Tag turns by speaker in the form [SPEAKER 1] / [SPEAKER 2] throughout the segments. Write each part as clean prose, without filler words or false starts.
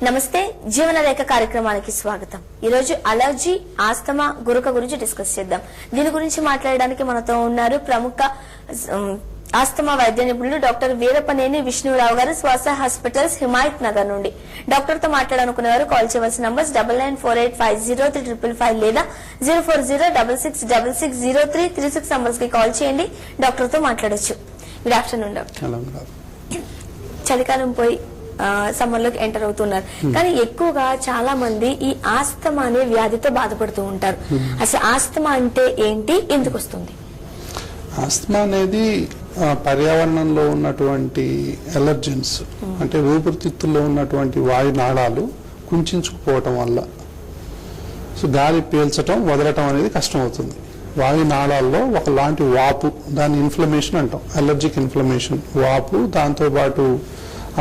[SPEAKER 1] నమస్తే జీవనరేఖ కార్యక్రమానికి స్వాగతం. ఈ రోజు అలర్జీ, ఆస్తమా, గురక గురించి డిస్కస్ చేద్దాం. దీని గురించి మాట్లాడడానికి మనతో ఉన్నారు ప్రముఖ ఆస్తమా వైద్య నిపుణులు డాక్టర్ వీరపనేని విష్ణురావు గారు, శ్వాస హాస్పిటల్స్, హిమాయత్ నగర్ నుండి. డాక్టర్ తో మాట్లాడాలనుకునేవారు కాల్ చేయవలసిన నంబర్స్ 9948503555 లేదా 0406660336 నంబర్స్ కి కాల్ చేయండి. డాక్టర్ తో మాట్లాడొచ్చు. Good afternoon doctor. చలికాలం పోయి సమ్మర్ లోకి ఎంటర్ అవుతున్నారు, కానీ ఎక్కువగా చాలా మంది ఈ ఆస్తమా అనే వ్యాధితో బాధపడుతూ ఉంటారు. అసలు ఆస్తమా అంటే ఏంటి, ఎందుకు వస్తుంది?
[SPEAKER 2] ఆస్తమా అనేది పర్యావరణంలో ఉన్నటువంటి ఎలర్జెన్స్, అంటే ఊపిరితిత్తుల్లో ఉన్నటువంటి వాయునాళాలు కుంచుకుపోవటం వల్ల గాలి పీల్చటం వదలటం అనేది కష్టం అవుతుంది. వాయునాళాల్లో ఒకలాంటి వాపు, దాన్ని ఇన్ఫ్లమేషన్ అంటాం, అలర్జిక్ ఇన్ఫ్లమేషన్. వాపు, దాంతోపాటు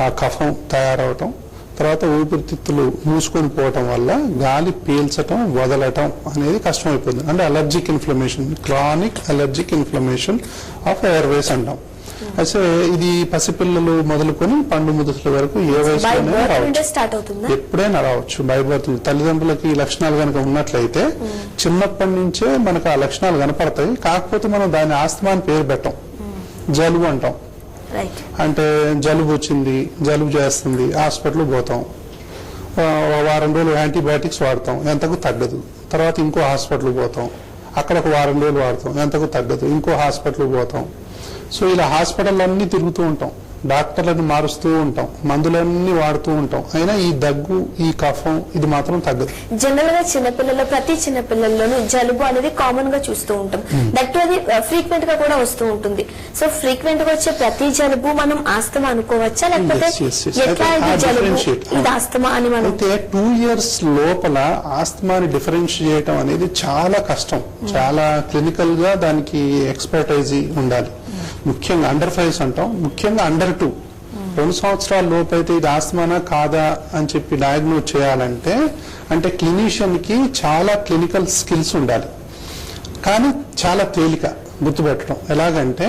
[SPEAKER 2] ఆ కఫం తయారవటం, తర్వాత ఊపిరితిత్తులు మూసుకొని పోవటం వల్ల గాలి పీల్చటం వదలటం అనేది కష్టమైపోతుంది. అంటే allergic inflammation, chronic allergic inflammation of Airways అంటాం. అయితే ఇది పసిపిల్లలు మొదలుకొని పండు ముదుసుల వరకు ఏ వయసులోనే రావచ్చు, ఎప్పుడైనా రావచ్చు. బై బర్త్ తల్లిదండ్రులకి ఈ లక్షణాలు కనుక ఉన్నట్లయితే చిన్నప్పటి నుంచే మనకు ఆ లక్షణాలు కనపడతాయి. కాకపోతే మనం దాని ఆస్తమా అని పేరు పెట్టాం, జలుబు అంటాం. అంటే జలుబు వచ్చింది, జలుబు చేస్తుంది, హాస్పిటల్ పోతాం, వారం రోజులు యాంటీబయాటిక్స్ వాడతాం, ఎంతకు తగ్గదు. తర్వాత ఇంకో హాస్పిటల్ పోతాం, అక్కడ ఒక వారం రోజులు వాడతాం, ఎంతకు తగ్గదు, ఇంకో హాస్పిటల్ పోతాం. సో ఇలా హాస్పిటల్ అన్ని తిరుగుతూ ఉంటాం, డాక్టర్లను మారుస్తూ ఉంటాం, మందులన్నీ వాడుతూ ఉంటాం. అయినా ఈ దగ్గు, ఈ కఫం ఇది మాత్రం తగ్గదు.
[SPEAKER 1] జనరల్ గా చిన్నపిల్లలు, ప్రతి చిన్నపిల్లల్లోనూ జలుబు అనేది కామన్ గా చూస్తూ ఉంటాం. దట్ అది ఫ్రీక్వెంట్ గా కూడా వస్తూ ఉంటుంది. సో ఫ్రీక్వెంట్ గా వచ్చే ప్రతి జలుబు మనం ఆస్తమా అనుకోవచ్చా, లేకపోతే ఎట్లా జలుబు ఇది ఆస్తమా అని మనం?
[SPEAKER 2] అయితే 2 years లోపల ఆస్తమాని డిఫరెన్షియేట్ చేయటం అనేది చాలా కష్టం. చాలా క్లినికల్ గా దానికి ఎక్స్పర్టైజ్ ఉండాలి. ముఖ్యంగా అండర్ 5 అంటాం, ముఖ్యంగా అండర్ 2, 2 సంవత్సరాల లోపు అయితే ఇది ఆస్తమానా కాదా అని చెప్పి డయాగ్నోజ్ చేయాలంటే అంటే క్లినీషియన్ కి చాలా క్లినికల్ స్కిల్స్ ఉండాలి. కానీ చాలా తేలిక గుర్తుపెట్టడం. ఎలాగంటే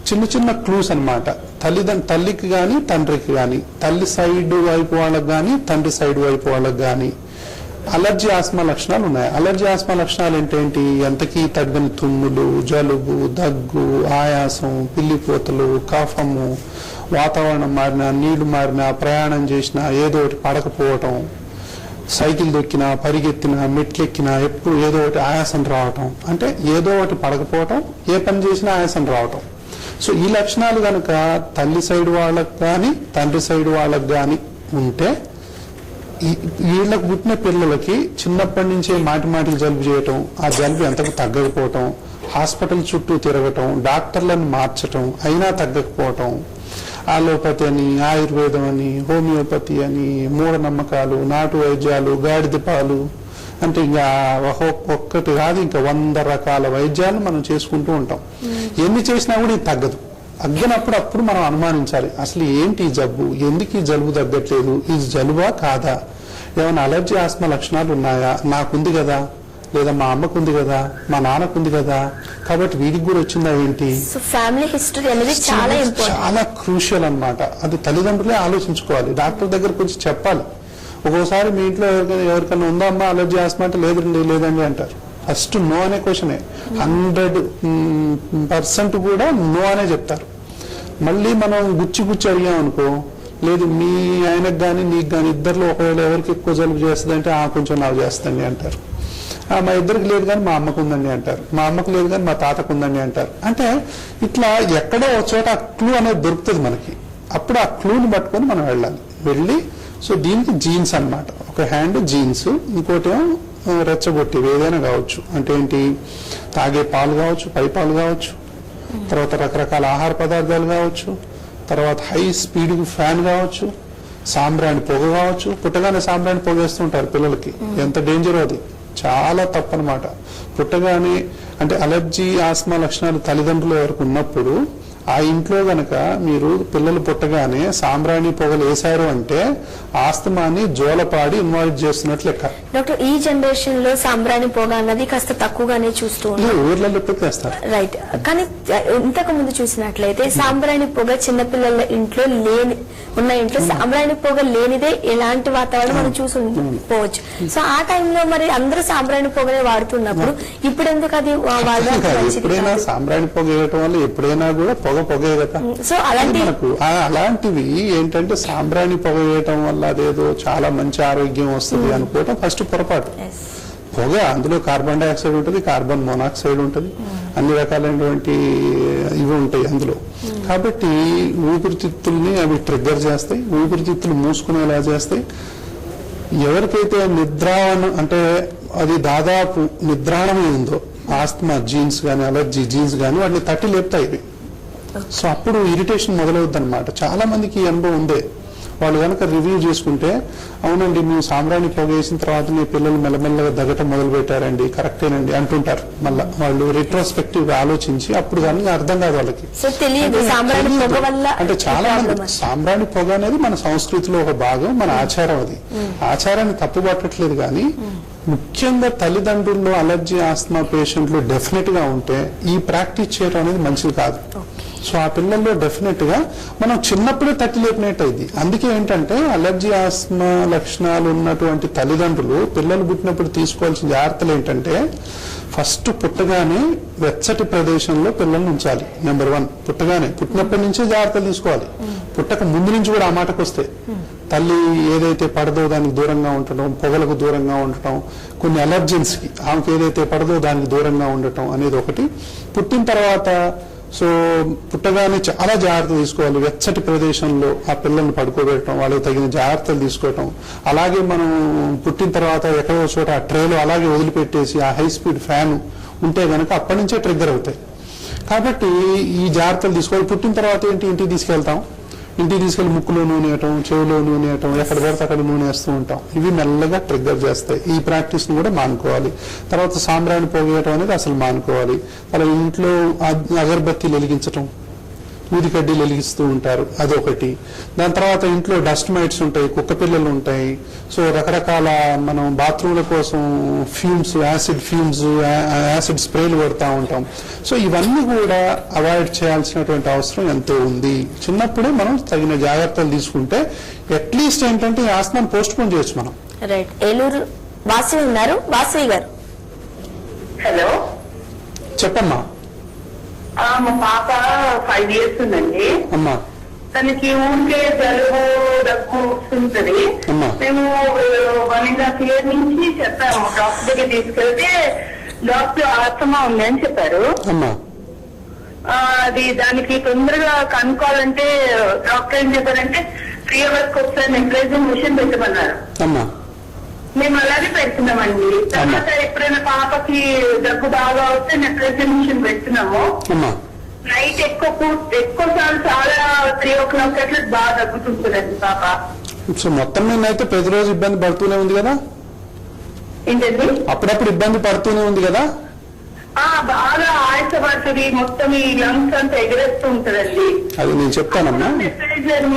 [SPEAKER 2] చిన్న చిన్న క్లూస్ అన్నమాట. తల్లికి కానీ తండ్రికి కానీ, తల్లి సైడ్ వైపు వాళ్ళకి కానీ తండ్రి సైడ్ వైపు వాళ్ళకి కానీ అలర్జీ ఆస్మా లక్షణాలు ఉన్నాయి. అలర్జీ ఆస్మా లక్షణాలు ఏంటేంటి? ఎంతకీ తగ్గని తుమ్ములు, జలుబు, దగ్గు, ఆయాసం, పిల్లిపోతలు, కఫము, వాతావరణం మారినా, నీళ్లు మారినా, ప్రయాణం చేసినా, ఏదో ఒకటి పడకపోవటం, సైకిల్ దొక్కినా, పరిగెత్తినా, మెట్లెక్కినా ఎప్పుడు ఏదో ఒకటి ఆయాసం రావటం. అంటే ఏదో ఒకటి పడకపోవటం, ఏ పని చేసినా ఆయాసం రావటం. సో ఈ లక్షణాలు కనుక తల్లి సైడ్ వాళ్ళకు కానీ తండ్రి సైడ్ వాళ్ళకు కానీ ఉంటే, వీళ్ళకు పుట్టిన పిల్లలకి చిన్నప్పటి నుంచే మాటికి జలుబు చేయటం, ఆ జలుబు ఎంతకు తగ్గకపోవటం, హాస్పిటల్ చుట్టూ తిరగటం, డాక్టర్లను మార్చటం, అయినా తగ్గకపోవటం, ఆలోపతి అని, ఆయుర్వేదం అని, హోమియోపతి అని, మూఢనమ్మకాలు, నాటు వైద్యాలు, గాడిద పాలు, అంటే ఇంకా ఒక్కటి కాదు ఇంకా 100 రకాల వైద్యాలు మనం చేసుకుంటూ ఉంటాం. ఎన్ని చేసినా కూడా ఇది తగ్గదు. తగ్గినప్పుడు మనం అనుమానించాలి, అసలు ఏంటి ఈ జబ్బు, ఎందుకు ఈ జలుబు తగ్గట్లేదు, ఇది జలుబా కాదా, ఏమైనా అలర్జీ ఆస్మా లక్షణాలు ఉన్నాయా, నాకుంది కదా, లేదా మా అమ్మకుంది కదా, మా నాన్నకుంది కదా, కాబట్టి వీడికి కూడా వచ్చిందా ఏంటి?
[SPEAKER 1] ఫ్యామిలీ హిస్టరీ అనేది
[SPEAKER 2] చాలా క్రూషియల్ అన్నమాట. అది తల్లిదండ్రులే ఆలోచించుకోవాలి, డాక్టర్ దగ్గరకు వచ్చి చెప్పాలి. ఒక్కోసారి మీ ఇంట్లో ఎవరికైనా ఉందా అమ్మా అలర్జీ ఆస్మా అంటే లేదండి అంటారు. ఫస్ట్ నో అనే క్వశ్చనే, 100% కూడా నో అనే చెప్తారు. మళ్ళీ మనం గుచ్చి అడిగామనుకో, లేదు మీ ఆయనకు కానీ నీకు కానీ ఇద్దరిలో ఒకవేళ ఎవరికి ఎక్కువ జలుబు చేస్తుంది అంటే కొంచెం నాకు చేస్తుంది అంటారు. మా ఇద్దరికి లేదు కానీ మా అమ్మకు ఉందండి అంటారు, మా అమ్మకు లేదు కానీ మా తాతకు ఉందండి అంటారు. అంటే ఇట్లా ఎక్కడో ఒక చోట ఆ క్లూ అనేది దొరుకుతుంది మనకి. అప్పుడు ఆ క్లూని పట్టుకొని మనం వెళ్ళి సో దీనికి జీన్స్ అన్నమాట. ఒక హ్యాండ్ జీన్స్, ఇంకోటి రెచ్చగొట్టేవి ఏదైనా కావచ్చు. అంటే ఏంటి? తాగే పాలు కావచ్చు, పై పాలు కావచ్చు, తర్వాత రకరకాల ఆహార పదార్థాలు కావచ్చు, తర్వాత హై స్పీడ్ ఫ్యాన్ కావచ్చు, సాంబ్రాణి పొగ కావచ్చు. పుట్టగానే సాంబ్రాణి పొగ వేస్తుంటారు పిల్లలకి, ఎంత డేంజర్ అది, చాలా తప్పనమాట. పుట్టగానే అంటే అలర్జీ ఆస్మా లక్షణాలు తల్లిదండ్రుల వరకు ఉన్నప్పుడు ఆ ఇంట్లో గనక మీరు పిల్లలు పుట్టగానే సాంబ్రాణి పొగలు వేశారు అంటే ఆస్తమాని జోలపాడి ఇన్వాల్వ్ చేస్తున్నట్లు లెక్క.
[SPEAKER 1] డాక్టర్, ఈ జనరేషన్ లో సాంబ్రాణి పొగ అన్నది కాస్త తక్కువగానే చూస్తూ ఉంటాం,
[SPEAKER 2] ఊర్లలో పెట్టేస్తారు.
[SPEAKER 1] రైట్. కానీ ఇంతకు ముందు చూసినట్లయితే సాంబ్రాణి పొగ చిన్నపిల్లల ఇంట్లో ఉన్న ఇంట్లో సాంబ్రాణి పొగ లేనిదే ఎలాంటి వాతావరణం మనం చూసి పోవచ్చు. సో ఆ టైంలో మరి అందరూ సాంబ్రాణి పొగనే వాడుతున్నప్పుడు ఇప్పుడు ఎందుకు అది
[SPEAKER 2] ఎప్పుడైనా సాంబ్రాణి పొగ వేయటం వల్ల ఎప్పుడైనా కూడా పొగే కదా.
[SPEAKER 1] సో
[SPEAKER 2] అలాంటివి ఏంటంటే సాంబ్రాణి పొగ వేయటం వల్ల అదేదో చాలా మంచి ఆరోగ్యం వస్తుంది అనుకోవటం ఫస్ట్ పొరపాటు. పొగ అందులో కార్బన్ డైఆక్సైడ్ ఉంటుంది, కార్బన్ మోనాక్సైడ్ ఉంటుంది, అన్ని రకాలైనటువంటి ఇవి ఉంటాయి అందులో. కాబట్టి ఊపిరితిత్తుల్ని అవి ట్రిగ్గర్ చేస్తాయి, ఊపిరితిత్తులు మూసుకునేలా చేస్తాయి. ఎవరికైతే నిద్రావనం అంటే అది దాదాపు నిద్రాణమే ఉందో ఆస్తమా జీన్స్ కానీ అలర్జీ జీన్స్ కానీ వాటిని తట్టి లేపుతాయి ఇవి. సో అప్పుడు ఇరిటేషన్ మొదలవుద్ది అనమాట. చాలా మందికి అనుభవం ఉందే. వాళ్ళు కనుక రివ్యూ చేసుకుంటే అవునండి మేము సాంబ్రాణి పొగ వేసిన తర్వాత మీ పిల్లలు మెల్లమెల్లగా దగ్గటం మొదలు పెట్టారండి, కరెక్టేనండి అంటుంటారు. మళ్ళీ వాళ్ళు రిట్రోస్పెక్టివ్ గా ఆలోచించి అప్పుడు కానీ అర్థం కాదు వాళ్ళకి. అంటే చాలా మంది సాంబ్రాణి పొగ అనేది మన సంస్కృతిలో ఒక భాగం, మన ఆచారం. అది ఆచారాన్ని తప్పుపట్టట్లేదు కానీ ముఖ్యంగా తల్లిదండ్రుల్లో అలర్జీ ఆస్తమా పేషెంట్లు డెఫినెట్ గా ఉంటే ఈ ప్రాక్టీస్ చేయడం అనేది మంచిది కాదు. సో ఆ పిల్లల్లో డెఫినెట్ గా మనం చిన్నప్పుడే తట్టి లేపినట్టు అయింది. అందుకే ఏంటంటే అలర్జీ ఆస్తమా లక్షణాలు ఉన్నటువంటి తల్లిదండ్రులు పిల్లలు పుట్టినప్పుడు తీసుకోవాల్సిన జాగ్రత్తలు ఏంటంటే ఫస్ట్ పుట్టగానే వెచ్చటి ప్రదేశంలో పిల్లల్ని ఉంచాలి. నెంబర్ 1 పుట్టినప్పటి నుంచే జాగ్రత్తలు తీసుకోవాలి. పుట్టక ముందు నుంచి కూడా ఆ మాటకు వస్తే తల్లి ఏదైతే పడదో దానికి దూరంగా ఉండటం, పొగలకు దూరంగా ఉండటం, కొన్ని అలర్జెన్స్ కి ఆమెకు ఏదైతే పడదో దానికి దూరంగా ఉండటం అనేది ఒకటి. పుట్టిన తర్వాత సో పుట్టగానే చాలా జాగ్రత్తలు తీసుకోవాలి. వెచ్చటి ప్రదేశంలో ఆ పిల్లల్ని పడుకోబెట్టడం, వాళ్ళకి తగిన జాగ్రత్తలు తీసుకోవటం. అలాగే మనం పుట్టిన తర్వాత ఎక్కడో చోట ఆ ట్రేలో అలాగే వదిలిపెట్టేసి ఆ హై స్పీడ్ ఫ్యాన్ ఉంటే గనక అప్పటి నుంచే ట్రిగ్గర్ అవుతాయి. కాబట్టి ఈ జాగ్రత్తలు తీసుకోవాలి. పుట్టిన తర్వాత ఇంటికి తీసుకెళ్తాం, ఇంటికి తీసుకెళ్లి ముక్కులో నూనె వేయటం, చెవిలో నూనె వేయటం, ఎక్కడ పడితే అక్కడ నూనె వేస్తూ ఉంటాం. ఇవి మెల్లగా ట్రిగ్గర్ చేస్తాయి. ఈ ప్రాక్టీస్ ని కూడా మానుకోవాలి. తర్వాత సాంబ్రాణి పోగేయటం అనేది అసలు మానుకోవాలి. అలా ఇంట్లో అగరబత్తీలు వెలిగించటం, ఊది కడ్డీలు వెలిగిస్తూ ఉంటారు, అదొకటి. దాని తర్వాత ఇంట్లో డస్ట్ మైట్స్ ఉంటాయి, కుక్క పిల్లలు ఉంటాయి. సో రకరకాల మనం బాత్రూమ్ల కోసం ఫ్యూమ్స్, యాసిడ్ స్ప్రేలు కొడతా ఉంటాం. సో ఇవన్నీ కూడా అవాయిడ్ చేయాల్సినటువంటి అవసరం ఎంతో ఉంది. చిన్నప్పుడే మనం తగిన జాగ్రత్తలు తీసుకుంటే అట్లీస్ట్ ఏంటంటే ఈ ఆస్తమాన్ని పోస్ట్ పోన్ చేయొచ్చు మనం.
[SPEAKER 1] రైట్. ఏలూరు వాసవి ఉన్నారు, వాసవి గారు.
[SPEAKER 3] హలో
[SPEAKER 2] చెప్పమ్మా.
[SPEAKER 3] మా పాప 5 years ఉందండి.
[SPEAKER 2] అమ్మా
[SPEAKER 3] తనకి ఊరికే జలుబు దగ్గు వస్తుంటది. మేము 1.5 years నుంచి చెప్పాము, డాక్టర్ దగ్గర తీసుకెళ్తే డాక్టర్ ఆస్తమా ఉంది అని చెప్పారు. అది దానికి తొందరగా కనుక్కోవాలంటే డాక్టర్ ఏం చెప్పారంటే 3 hours ఒకసారి నెగ్లైజింగ్ మిషన్ పెట్టమన్నారు. మేము అలాగే పెడుతున్నామండి. తర్వాత ఎప్పుడైనా పాపకి దగ్గు బాగా వస్తే నెగ్లైజింగ్ మిషన్ పెడుతున్నాము. నైట్ ఎక్కువ సార్లు చాలా 3 o'clock అట్లా బాగా దగ్గుతుంటుందండి పాప.
[SPEAKER 2] సో మొత్తం మీద అయితే ప్రతిరోజు ఇబ్బంది పడుతూనే ఉంది కదా?
[SPEAKER 3] ఏంటండి?
[SPEAKER 2] అప్పుడప్పుడు ఇబ్బంది పడుతూనే ఉంది కదా?
[SPEAKER 3] బాగా ఆయాసపడుతుంది, మొత్తం ఈ లంగ్స్ అంతా ఎగరేస్తూ ఉంటుందండి.
[SPEAKER 2] అది నేను చెప్తానమ్మా,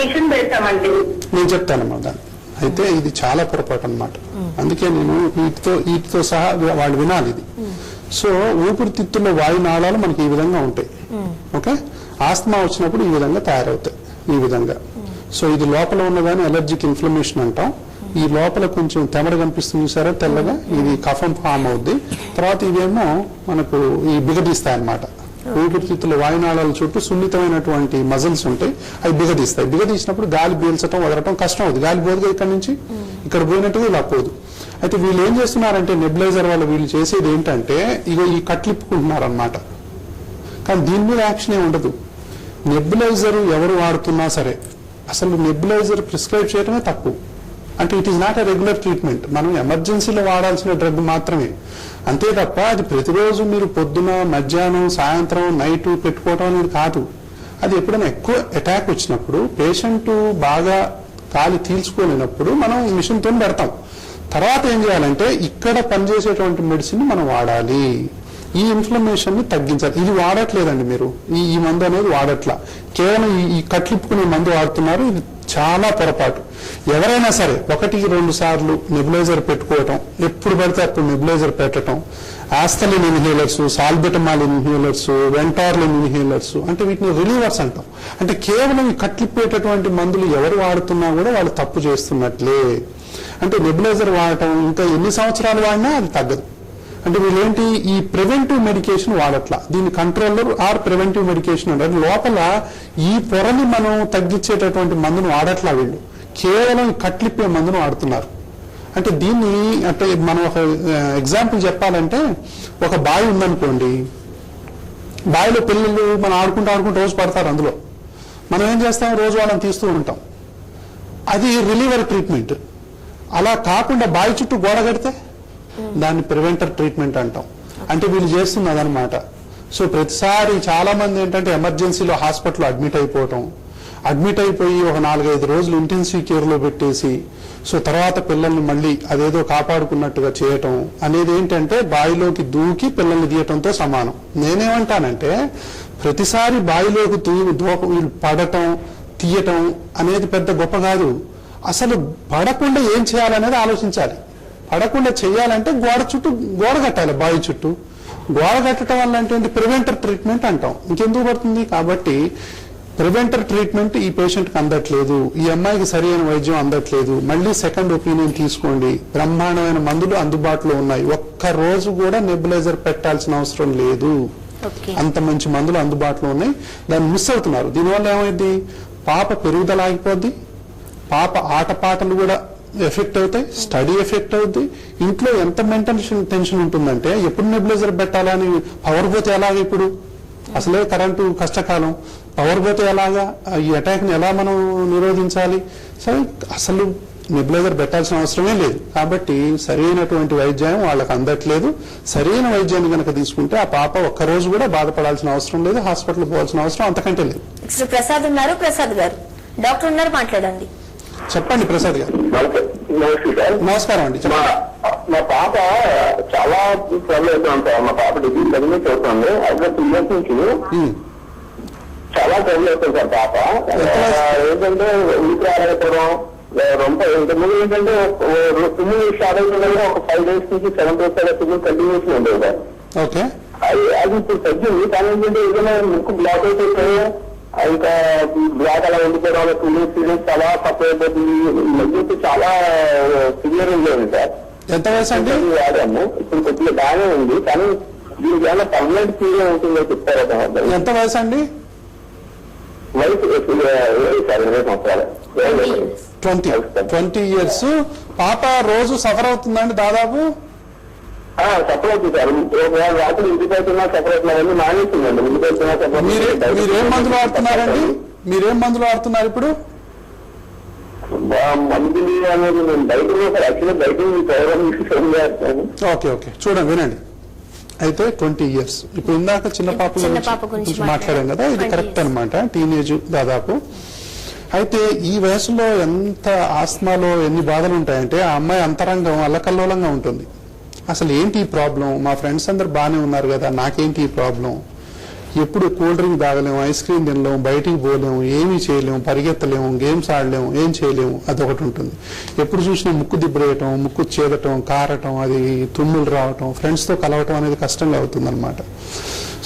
[SPEAKER 3] మిషన్ పెడతామండి.
[SPEAKER 2] నేను చెప్తానమ్మా దాన్ని. అయితే ఇది చాలా పొరపాటు అన్నమాట. అందుకే నేను వీటితో సహా వాళ్ళు వినాలి ఇది. సో ఊపిరితిత్తుల్లో వాయునాళాలు మనకి ఈ విధంగా ఉంటాయి. ఓకే, ఆస్తమా వచ్చినప్పుడు ఈ విధంగా తయారవుతాయి, ఈ విధంగా. సో ఇది లోపల ఉన్నదాన్ని అలర్జిక్ ఇన్ఫ్లమేషన్ అంటాం. ఈ లోపల కొంచెం తెమడ కనిపిస్తుంది సరే తెల్లగా, ఇది కఫం ఫామ్ అవుద్ది. తర్వాత ఇవేమో మనకు ఈ బిగదీస్తాయి అన్నమాట. ఊపిరితిత్తుల వాయునాళాల చుట్టూ సున్నితమైనటువంటి మజిల్స్ ఉంటాయి, అవి బిగదీస్తాయి. బిగదీసినప్పుడు గాలి పీల్చడం వదలటం కష్టం అవుతుంది. గాలి పోదుగా ఇక్కడ నుంచి, ఇక్కడ పోయినట్టుగా ఇలా పోదు. అయితే వీళ్ళు ఏం చేస్తున్నారంటే నెబులైజర్ వాళ్ళు వీళ్ళు చేసేది ఏంటంటే ఇగో ఈ కట్లిప్పుకుంటున్నారు అన్నమాట. కానీ దీని మీద యాక్షన్ ఏమి ఉండదు. నెబులైజర్ ఎవరు వాడుతున్నా సరే అసలు నెబులైజర్ ప్రిస్క్రైబ్ చేయడమే తప్పు. అంటే it is not a regular treatment. మనం ఎమర్జెన్సీలో వాడాల్సిన డ్రగ్ మాత్రమే, అంతే తప్ప అది ప్రతిరోజు మీరు పొద్దున, మధ్యాహ్నం, సాయంత్రం, నైట్ పెట్టుకోవడం అనేది కాదు. అది ఎప్పుడైనా ఎక్కువ అటాక్ వచ్చినప్పుడు, పేషెంట్ బాగా కాలి తీల్చుకోలేనప్పుడు మనం మిషన్ తో పెడతాం. తర్వాత ఏం చేయాలంటే ఇక్కడ పనిచేసేటువంటి మెడిసిన్ మనం వాడాలి. ఈ ఇన్ఫ్లమేషన్ ని తగ్గించాలి. ఇది వాడట్లేదండి మీరు, ఈ మందు అనేది వాడట్లా. కేవలం ఈ కట్లిప్పుకునే మందు వాడుతున్నారు. ఇది చాలా పొరపాటు. ఎవరైనా సరే 1-2 సార్లు నెబులైజర్ పెట్టుకోవటం, ఎప్పుడు పడితే అప్పుడు నెబులైజర్ పెట్టడం, ఆస్థలిన్ ఇన్హేలర్స్, సాల్బెటమాల్ ఇన్హేలర్స్, వెంటార్లిన్ ఇన్హేలర్స్, అంటే వీటిని రిలీవర్స్ అంటాం. అంటే కేవలం కట్లిపోయేటటువంటి మందులు ఎవరు వాడుతున్నా కూడా వాళ్ళు తప్పు చేస్తున్నట్లే. అంటే నెబులైజర్ వాడటం ఇంకా ఎన్ని సంవత్సరాలు వాడినా అది తగ్గదు. అంటే వీళ్ళేంటి, ఈ ప్రివెంటివ్ మెడికేషన్ వాడట్లా, దీని కంట్రోలర్ ఆర్ ప్రివెంటివ్ మెడికేషన్ అంటే లోపల ఈ పొరని మనం తగ్గించేటటువంటి మందును వాడట్లా, వీళ్ళు కేవలం కట్లిప్పే మందును వాడుతున్నారు. అంటే దీన్ని అంటే మనం ఒక ఎగ్జాంపుల్ చెప్పాలంటే, ఒక బావి ఉందనుకోండి, బావిలో పిల్లలు మనం ఆడుకుంటూ రోజు పడతారు, అందులో మనం ఏం చేస్తాం, రోజు వాళ్ళని తీస్తూ ఉంటాం, అది రిలీవర్ ట్రీట్మెంట్. అలా కాకుండా బావి చుట్టూ గోడ కడితే దాన్ని ప్రివెంటర్ ట్రీట్మెంట్ అంటాం. అంటే వీళ్ళు చేస్తున్నది అనమాట. సో ప్రతిసారి చాలా మంది ఏంటంటే ఎమర్జెన్సీలో హాస్పిటల్లో అడ్మిట్ అయిపోయి ఒక 4-5 రోజులు ఇంటెన్సివ్ కేర్ లో పెట్టేసి, సో తర్వాత పిల్లల్ని మళ్ళీ అదేదో కాపాడుకున్నట్టుగా చేయటం అనేది ఏంటంటే బావిలోకి దూకి పిల్లల్ని తీయటంతో సమానం. నేనేమంటానంటే, ప్రతిసారి బావిలోకి వీళ్ళు పడటం తీయటం అనేది పెద్ద గొప్ప కాదు. అసలు పడకుండా ఏం చేయాలనేది ఆలోచించాలి. పడకుండా చేయాలంటే గోడ కట్టాలి, బావి చుట్టూ గోడ కట్టడం వల్ల అంటే ప్రివెంటర్ ట్రీట్మెంట్ అంటాం. ఇంకెందుకు పడుతుంది? కాబట్టి ప్రివెంటర్ ట్రీట్మెంట్ ఈ పేషెంట్కి అందట్లేదు, ఈ అమ్మాయికి సరైన వైద్యం అందట్లేదు, మళ్ళీ సెకండ్ ఒపీనియన్ తీసుకోండి, బ్రహ్మాండమైన మందులు అందుబాటులో ఉన్నాయి, ఒక్క రోజు కూడా నెబులైజర్ పెట్టాల్సిన అవసరం లేదు, అంత మంచి మందులు అందుబాటులో ఉన్నాయి, దాన్ని మిస్ అవుతున్నారు. దీనివల్ల ఏమైంది, పాప పెరుగుదల ఆగిపోద్ది, పాప ఆటపాటలు కూడా ఎఫెక్ట్ అవుతాయి, స్టడీ ఎఫెక్ట్ అవుద్ది, ఇంట్లో ఎంత మెంటల్ టెన్షన్ ఉంటుందంటే ఎప్పుడు నెబులైజర్ పెట్టాలని, పవర్ పోతే ఎలాగ, ఇప్పుడు అసలే కరెంటు కష్టకాలం, పవర్ పోతే ఎలాగా, ఈ అటాక్ ని ఎలా మనం నిరోధించాలి? సరే, అసలు నెబులైజర్ పెట్టాల్సిన అవసరమే లేదు. కాబట్టి సరైనటువంటి వైద్యం వాళ్ళకి అందట్లేదు. సరైన వైద్యాన్ని కనుక తీసుకుంటే ఆ పాప ఒక్కరోజు కూడా బాధపడాల్సిన అవసరం లేదు, హాస్పిటల్ పోవాల్సిన అవసరం అంతకంటే లేదు.
[SPEAKER 1] ప్రసాద్ ఉన్నారు, ప్రసాద్ గారు డాక్టర్ ఉన్నారు, మాట్లాడండి.
[SPEAKER 2] చెప్పండి ప్రసాద్ గారు. నమస్కారం అండి.
[SPEAKER 3] మా పాప చాలా ట్రబుల్ అవుతుంది సార్. మా పాప డిగ్రీ చదివి చదువుతుంది, అయితే 2 years నుంచి చాలా ట్రబుల్ అవుతుంది సార్. పాప ఏంటంటే ఊరికి రాలేకపోవడం, రొంప ఇంతకుముందు ఏంటంటే తుమ్ములు స్టార్ట్ అవుతుంది, ఒక 5 days నుంచి 7 days తుమ్ములు కంటిన్యూషన్ ఉండేది సార్.
[SPEAKER 2] ఓకే,
[SPEAKER 3] అది ఇప్పుడు తగ్గింది. కానీ ఏంటంటే ఏదైనా ముక్కు బ్లాక్ అయిపోతే ఇంకా బ్లాక్ అలా ఉండిపోవడం, సీరియస్ చాలా తక్కువ అయిపోతుంది, మధ్య చాలా సివియర్ ఉండేది సార్.
[SPEAKER 2] ఎంత వయసు అండి?
[SPEAKER 3] వాడాము, ఇప్పుడు కొద్దిగా బాగానే ఉంది, కానీ దీనికి ఏమైనా పర్మనెంట్ ఫీల్ ఉంటుందో చెప్తారా?
[SPEAKER 2] ఎంత వయసు అండి?
[SPEAKER 3] వయసు 20 సంవత్సరాలు.
[SPEAKER 2] 20 years. పాప రోజు సఫర్ అవుతుందండి దాదాపు?
[SPEAKER 3] సఫర్ అవుతుంది సార్. రాత్రి ఇంటికి అవుతున్నా సఫర్ అవుతున్నారని మానేస్తుందండి. ఇంటికి అవుతున్నా సఫర్.
[SPEAKER 2] మీరేం మందులు వాడుతున్నారండి? మీరేం మందులు వాడుతున్నారు ఇప్పుడు?
[SPEAKER 3] మందులు అనేది నేను బయట సార్, యాక్చువల్గా బయట.
[SPEAKER 2] ఓకే, చూడండి, వినండి. అయితే 20 years, ఇప్పుడు ఇందాక చిన్న పాప గురించి మాట్లాడాం కదా, ఇది కరెక్ట్ అనమాట, టీనేజ్ దాదాపు. అయితే ఈ వయసులో ఎంత ఆస్మాలో ఎన్ని బాధలు ఉంటాయంటే, ఆ అమ్మాయి అంతరంగం అల్లకల్లోలంగా ఉంటుంది. అసలు ఏంటి ఈ ప్రాబ్లం, మా ఫ్రెండ్స్ అందరు బాగానే ఉన్నారు కదా, నాకేంటి ఈ ప్రాబ్లం, ఎప్పుడు కూల్ డ్రింక్ తాగలేము, ఐస్ క్రీమ్ తినలేము, బయటికి పోలేము, ఏమీ చేయలేము, పరిగెత్తలేము, గేమ్స్ ఆడలేము, ఏం చేయలేము, అదొకటి ఉంటుంది. ఎప్పుడు చూసినా ముక్కు దిబ్బరేయటం, ముక్కు చేదటం, కారటం, అది తుమ్ములు రావటం, ఫ్రెండ్స్తో కలవటం అనేది కష్టంగా అవుతుంది అనమాట.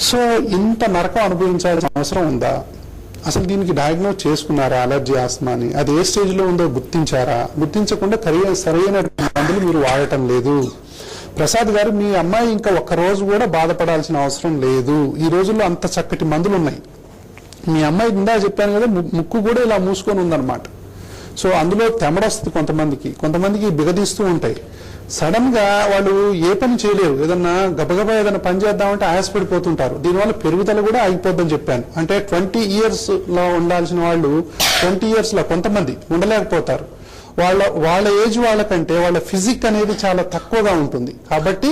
[SPEAKER 2] సో ఇంత నరకం అనుభవించాల్సిన అవసరం ఉందా? అసలు దీనికి డయాగ్నోస్ చేసుకున్నారా అలర్జీ ఆస్మాని? అది ఏ స్టేజ్ లో ఉందో గుర్తించారా? గుర్తించకుండా సరైన మందులు మీరు వాడటం లేదు. ప్రసాద్ గారు, మీ అమ్మాయి ఇంకా ఒక్కరోజు కూడా బాధపడాల్సిన అవసరం లేదు. ఈ రోజుల్లో అంత చక్కటి మందులు ఉన్నాయి. మీ అమ్మాయి ఇందా చెప్పాను కదా, ముక్కు కూడా ఇలా మూసుకొని ఉందన్నమాట. సో అందులో తెమడొస్తుంది కొంతమందికి బిగదీస్తూ ఉంటాయి. సడన్ గా వాళ్ళు ఏ పని చేయలేరు, ఏదన్నా గబగబా ఏదైనా పని చేద్దామంటే ఆయాసపడిపోతుంటారు. దీనివల్ల పెరుగుదల కూడా ఆగిపోద్దని చెప్పాను. అంటే 20 years లో ఉండాల్సిన వాళ్ళు 20 years లో కొంతమంది ఉండలేకపోతారు. వాళ్ళ ఏజ్ వాళ్ళకంటే వాళ్ళ ఫిజిక్ అనేది చాలా తక్కువగా ఉంటుంది. కాబట్టి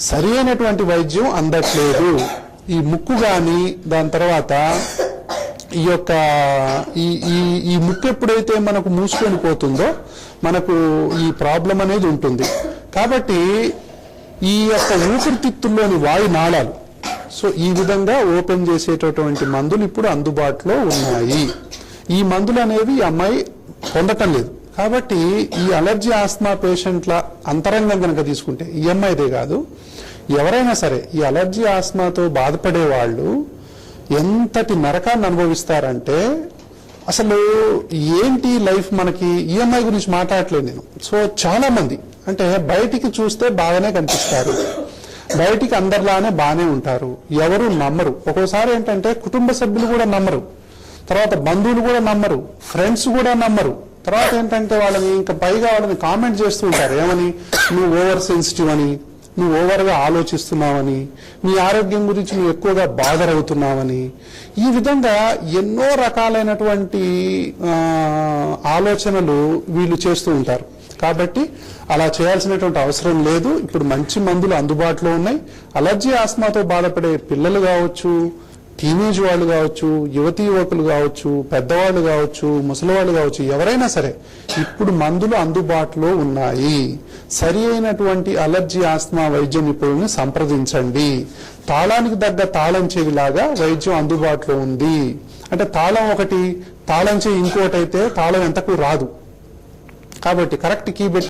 [SPEAKER 2] సరి అయినటువంటి వైద్యం అందట్లేదు. ఈ ముక్కు గాని, దాని తర్వాత ఈ యొక్క ఈ ముక్కు ఎప్పుడైతే మనకు మూసుకొని పోతుందో మనకు ఈ ప్రాబ్లం అనేది ఉంటుంది. కాబట్టి ఈ యొక్క ఊపిరితిత్తుల్లోని వాయు నాళాలు, సో ఈ విధంగా ఓపెన్ చేసేటటువంటి మందులు ఇప్పుడు అందుబాటులో ఉన్నాయి. ఈ మందులు అనేవి ఈ అమ్మాయి పొందటం లేదు. కాబట్టి ఈ అలర్జీ ఆస్మా పేషెంట్ల అంతరంగం కనుక తీసుకుంటే, ఈ అమ్మాయిదే కాదు, ఎవరైనా సరే ఈ అలర్జీ ఆస్మాతో బాధపడే వాళ్ళు ఎంతటి నరకాన్ని అనుభవిస్తారంటే అసలు ఏంటి లైఫ్ మనకి ఈఎంఐ గురించి మాట్లాడట్లేదు నేను. సో చాలా మంది అంటే బయటికి చూస్తే బాగానే కనిపిస్తారు, బయటికి అందరిలానే బాగానే ఉంటారు, ఎవరు నమ్మరు. ఒక్కోసారి ఏంటంటే కుటుంబ సభ్యులు కూడా నమ్మరు, తర్వాత బంధువులు కూడా నమ్మరు, ఫ్రెండ్స్ కూడా నమ్మరు. తర్వాత ఏంటంటే వాళ్ళని ఇంకా పైగా వాళ్ళని కామెంట్ చేస్తూ ఉంటారు, ఏమని, నువ్వు ఓవర్ సెన్సిటివ్ అని, నువ్వు ఓవర్గా ఆలోచిస్తున్నావని, నీ ఆరోగ్యం గురించి నువ్వు ఎక్కువగా బాధర్ అవుతున్నావని, ఈ విధంగా ఎన్నో రకాలైనటువంటి ఆలోచనలు వీళ్ళు చేస్తూ ఉంటారు. కాబట్టి అలా చేయాల్సినటువంటి అవసరం లేదు. ఇప్పుడు మంచి మందులు అందుబాటులో ఉన్నాయి. అలర్జీ ఆస్మాతో బాధపడే పిల్లలు కావచ్చు, టీనేజ్ వాళ్ళు కావచ్చు, యువతీ యువకులు కావచ్చు, పెద్దవాళ్ళు కావచ్చు, ముసలివాళ్ళు కావచ్చు, ఎవరైనా సరే ఇప్పుడు మందులు అందుబాటులో ఉన్నాయి. సరి అయినటువంటి అలర్జీ ఆస్మా వైద్య నిపుణుల్ని సంప్రదించండి. తాళానికి తగ్గ తాళం చెవిలాగా వైద్యం అందుబాటులో ఉంది. అంటే తాళం ఒకటి, తాళం చెవి ఇంకోటి అయితే తాళం ఎంతకు రాదు. కాబట్టి కరెక్ట్ కీ